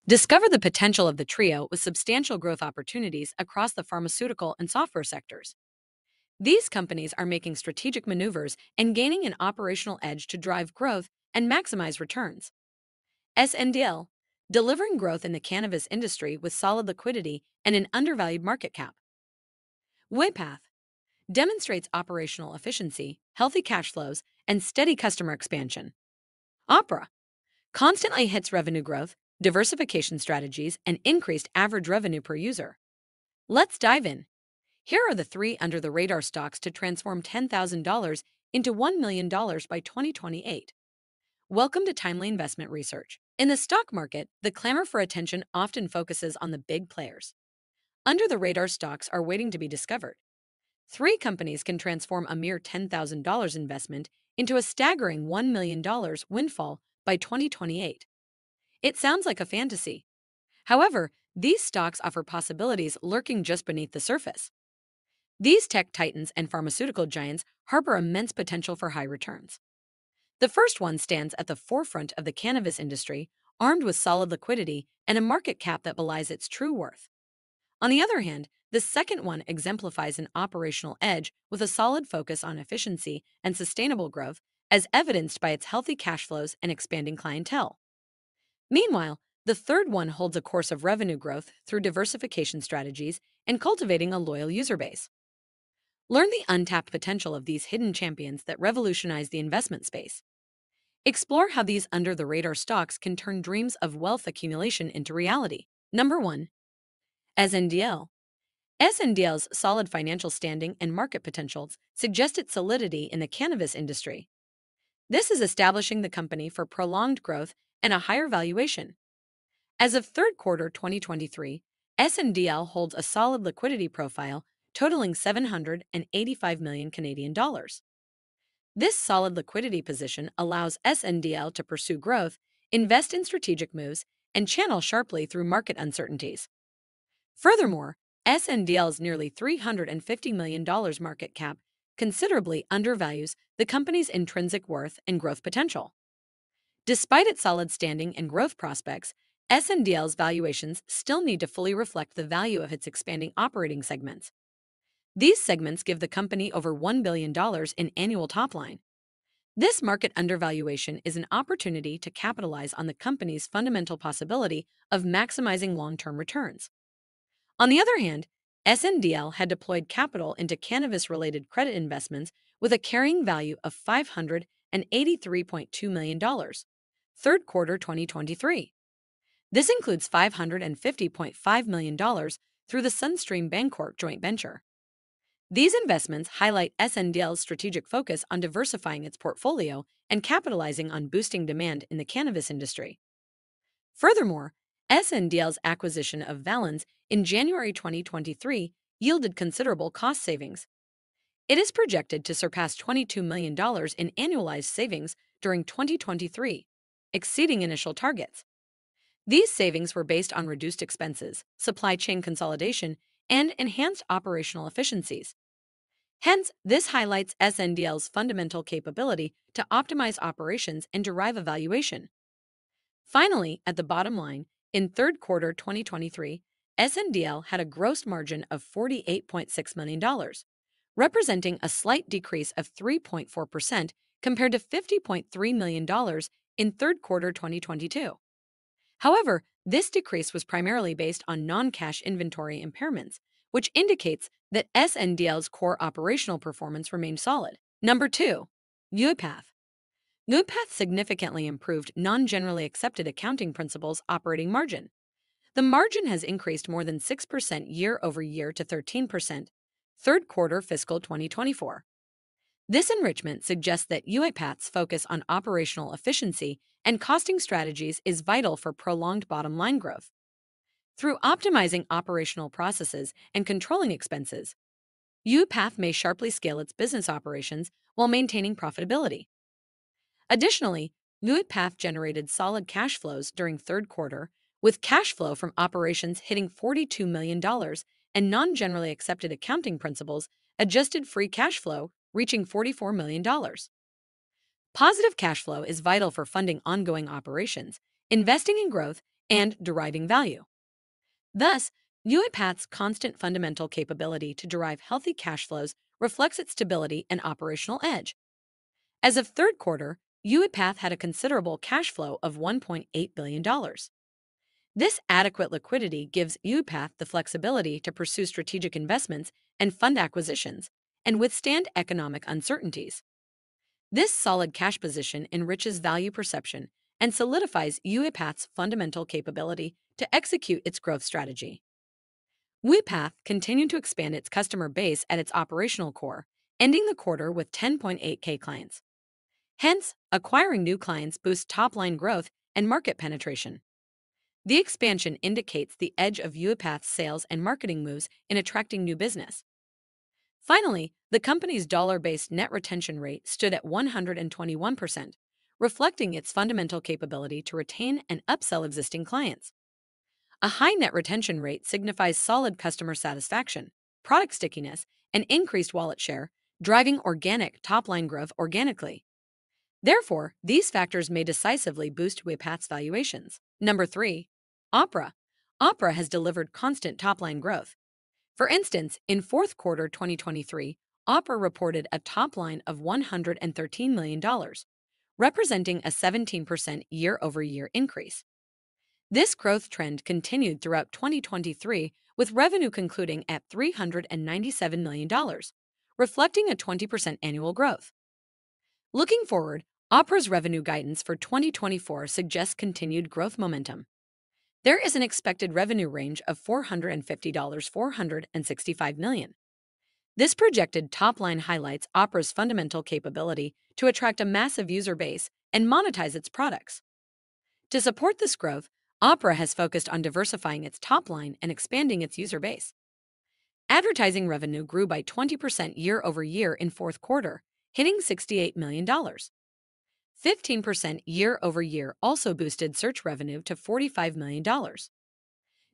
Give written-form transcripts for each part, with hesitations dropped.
Discover the potential of the trio with substantial growth opportunities across the pharmaceutical and software sectors. These companies are making strategic maneuvers and gaining an operational edge to drive growth and maximize returns. SNDL, delivering growth in the cannabis industry with solid liquidity and an undervalued market cap. Waypath demonstrates operational efficiency, healthy cash flows, and steady customer expansion. Opera constantly hits revenue growth, diversification strategies, and increased average revenue per user. Let's dive in. Here are the three under the radar stocks to transform $10,000 into $1 million by 2028. Welcome to Timely Investment Research. In the stock market, the clamor for attention often focuses on the big players. Under the radar stocks are waiting to be discovered. Three companies can transform a mere $10,000 investment into a staggering $1 million windfall by 2028. It sounds like a fantasy. However, these stocks offer possibilities lurking just beneath the surface. These tech titans and pharmaceutical giants harbor immense potential for high returns. The first one stands at the forefront of the cannabis industry, armed with solid liquidity and a market cap that belies its true worth. On the other hand, the second one exemplifies an operational edge with a solid focus on efficiency and sustainable growth, as evidenced by its healthy cash flows and expanding clientele. Meanwhile, the third one holds a course of revenue growth through diversification strategies and cultivating a loyal user base. Learn the untapped potential of these hidden champions that revolutionize the investment space. Explore how these under-the-radar stocks can turn dreams of wealth accumulation into reality. Number 1. SNDL. SNDL's solid financial standing and market potentials suggest its solidity in the cannabis industry. This is establishing the company for prolonged growth and a higher valuation. As of third quarter 2023, SNDL holds a solid liquidity profile totaling 785 million Canadian dollars. This solid liquidity position allows SNDL to pursue growth, invest in strategic moves, and channel sharply through market uncertainties. Furthermore, SNDL's nearly $350 million market cap considerably undervalues the company's intrinsic worth and growth potential. Despite its solid standing and growth prospects, SNDL's valuations still need to fully reflect the value of its expanding operating segments. These segments give the company over $1 billion in annual top line. This market undervaluation is an opportunity to capitalize on the company's fundamental possibility of maximizing long-term returns. On the other hand, SNDL had deployed capital into cannabis-related credit investments with a carrying value of $583.2 million, third quarter 2023. This includes $550.5 million through the Sunstream Bancorp joint venture. These investments highlight SNDL's strategic focus on diversifying its portfolio and capitalizing on boosting demand in the cannabis industry. Furthermore, SNDL's acquisition of Valens in January 2023 yielded considerable cost savings. It is projected to surpass $22 million in annualized savings during 2023, exceeding initial targets. These savings were based on reduced expenses, supply chain consolidation, and enhanced operational efficiencies. Hence, this highlights SNDL's fundamental capability to optimize operations and derive a valuation. Finally, at the bottom line, in third quarter 2023, SNDL had a gross margin of $48.6 million, representing a slight decrease of 3.4% compared to $50.3 million in third quarter 2022. However, this decrease was primarily based on non-cash inventory impairments, which indicates that SNDL's core operational performance remained solid. Number 2. UiPath. UiPath significantly improved non-generally accepted accounting principles operating margin. The margin has increased more than 6% year over year to 13%, third quarter fiscal 2024. This enrichment suggests that UiPath's focus on operational efficiency and costing strategies is vital for prolonged bottom-line growth. Through optimizing operational processes and controlling expenses, UiPath may sharply scale its business operations while maintaining profitability. Additionally, UiPath generated solid cash flows during third quarter, with cash flow from operations hitting $42 million and non-generally accepted accounting principles adjusted free cash flow reaching $44 million. Positive cash flow is vital for funding ongoing operations, investing in growth, and deriving value. Thus, UiPath's constant fundamental capability to derive healthy cash flows reflects its stability and operational edge. As of third quarter, UiPath had a considerable cash flow of $1.8 billion. This adequate liquidity gives UiPath the flexibility to pursue strategic investments and fund acquisitions and withstand economic uncertainties. This solid cash position enriches value perception and solidifies UiPath's fundamental capability to execute its growth strategy. UiPath continued to expand its customer base at its operational core, ending the quarter with 10.8K clients. Hence, acquiring new clients boosts top-line growth and market penetration. The expansion indicates the edge of UiPath's sales and marketing moves in attracting new business. Finally, the company's dollar-based net retention rate stood at 121%, reflecting its fundamental capability to retain and upsell existing clients. A high net retention rate signifies solid customer satisfaction, product stickiness, and increased wallet share, driving organic top-line growth organically. Therefore, these factors may decisively boost UiPath's valuations. Number 3. Opera. Opera has delivered constant top-line growth. For instance, in fourth quarter 2023, Opera reported a top line of $113 million, representing a 17% year-over-year increase. This growth trend continued throughout 2023, with revenue concluding at $397 million, reflecting a 20% annual growth. Looking forward, Opera's revenue guidance for 2024 suggests continued growth momentum. There is an expected revenue range of $465 million. This projected top line highlights Opera's fundamental capability to attract a massive user base and monetize its products. To support this growth, Opera has focused on diversifying its top line and expanding its user base. Advertising revenue grew by 20% year-over-year in fourth quarter, hitting $68 million. 15% year-over-year also boosted search revenue to $45 million.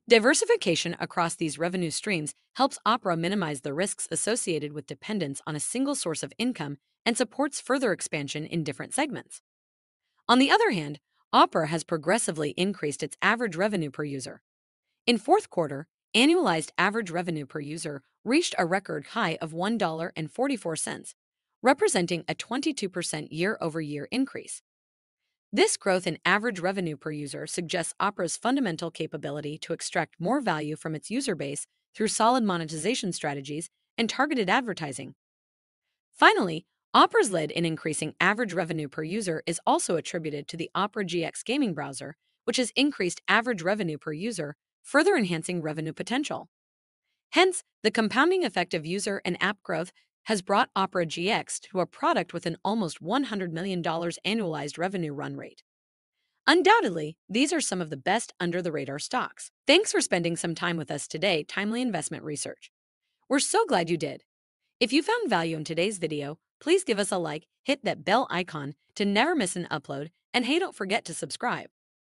Diversification across these revenue streams helps Opera minimize the risks associated with dependence on a single source of income and supports further expansion in different segments. On the other hand, Opera has progressively increased its average revenue per user. In fourth quarter, annualized average revenue per user reached a record high of $1.44, representing a 22% year-over-year increase. This growth in average revenue per user suggests Opera's fundamental capability to extract more value from its user base through solid monetization strategies and targeted advertising. Finally, Opera's lead in increasing average revenue per user is also attributed to the Opera GX gaming browser, which has increased average revenue per user, further enhancing revenue potential. Hence, the compounding effect of user and app growth has brought Opera GX to a product with an almost $100 million annualized revenue run rate. Undoubtedly, these are some of the best under-the-radar stocks. Thanks for spending some time with us today, Timely Investment Research. We're so glad you did. If you found value in today's video, please give us a like, hit that bell icon to never miss an upload, and hey, don't forget to subscribe.